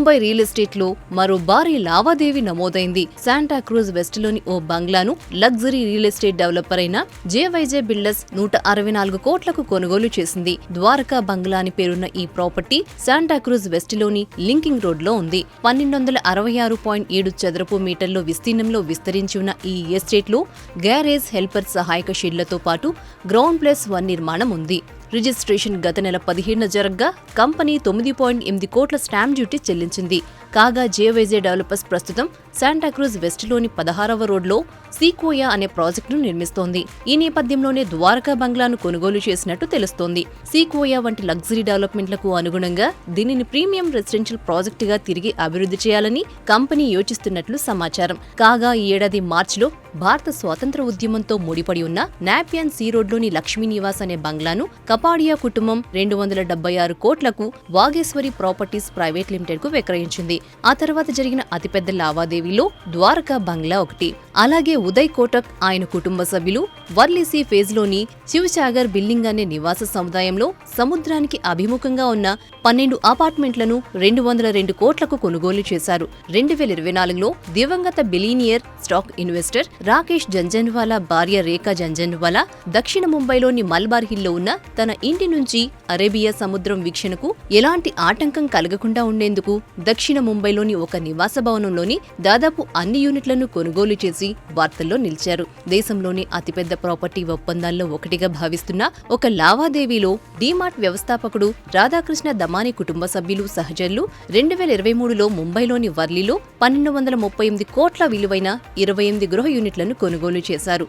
Mumbai real estate లో మరో భారీ లావాదేవీ నమోదైంది. శాంటాక్రూజ్ వెస్ట్ లోని ఓ బంగ్లాను లగ్జరీ రియల్ ఎస్టేట్ డెవలపర్ అయిన జేవైజే బిల్డర్స్ 164 కోట్లకు కొనుగోలు చేసింది. ద్వారకా బంగ్లా అని పేరున్న ఈ ప్రాపర్టీ శాంటాక్రూజ్ వెస్ట్ లోని లింకింగ్ రోడ్ లో ఉంది. 1266.7 చదరపు మీటర్ల విస్తీర్ణంలో విస్తరించి ఉన్న ఈ ఎస్టేట్ లో గ్యారేజ్, హెల్పర్, సహాయక షెడ్లతో పాటు గ్రౌండ్ +1 నిర్మాణం ఉంది. రిజిస్ట్రేషన్ గత నెల 17న జరగ్గా కంపెనీ 9.8 కోట్ల స్టాంప్ డ్యూటీ చెల్లించింది. కాగా జేవైజే డెవలపర్స్ ప్రస్తుతం శాంటాక్రూజ్ వెస్ట్లోని 16వ రోడ్లో సీక్వోయా అనే ప్రాజెక్టును నిర్మిస్తోంది. ఈ నేపథ్యంలోనే ద్వారకా బంగ్లాను కొనుగోలు చేసినట్టు తెలుస్తోంది. సీక్వోయా వంటి లగ్జరీ డెవలప్మెంట్లకు అనుగుణంగా దీనిని ప్రీమియం రెసిడెన్షియల్ ప్రాజెక్టుగా తిరిగి అభివృద్ధి చేయాలని కంపెనీ యోచిస్తున్నట్లు సమాచారం. కాగా ఈ ఏడాది మార్చిలో భారత స్వాతంత్ర ఉద్యమంతో ముడిపడి ఉన్న నాపియన్ సీ రోడ్లోని లక్ష్మీ నివాస్ అనే బంగ్లాను కపాడియా కుటుంబం 276 కోట్లకు వాగేశ్వరి ప్రాపర్టీస్ ప్రైవేట్ లిమిటెడ్ కు విక్రయించింది. ఆ తర్వాత జరిగిన అతిపెద్ద లావాదేవీలో ద్వారకా బంగ్లా ఒకటి. అలాగే ఉదయ్ కోటక్, ఆయన కుటుంబ సభ్యులు వర్లీసీ ఫేజ్ లోని శివసాగర్ బిల్డింగ్ అనే నివాస సముదాయంలో సముద్రానికి అభిముఖంగా ఉన్న 12 అపార్ట్మెంట్లను 202 కోట్లకు కొనుగోలు చేశారు. 2024లో దివంగత బిలీనియర్ స్టాక్ ఇన్వెస్టర్ రాకేష్ జంజన్వాలా భార్య రేఖా జంజన్వాలా దక్షిణ ముంబైలోని మల్బార్ హిల్లో ఉన్న తన ఇంటి నుంచి అరేబియా సముద్రం వీక్షణకు ఎలాంటి ఆటంకం కలగకుండా ఉండేందుకు దక్షిణ ముంబైలోని ఒక నివాస భవనంలోని దాదాపు అన్ని యూనిట్లను కొనుగోలు చేసి వార్తల్లో నిలిచారు. దేశంలోని అతిపెద్ద ప్రాపర్టీ ఒప్పందాల్లో ఒకటిగా భావిస్తున్న ఒక లావాదేవీలో డీమార్ట్ వ్యవస్థాపకుడు రాధాకృష్ణ దమానీ కుటుంబ సభ్యులు సహచరులు 2023లో ముంబైలోని వర్లీలో 1238 కోట్ల విలువైన 28 గృహ యూనిట్లను కొనుగోలు చేశారు.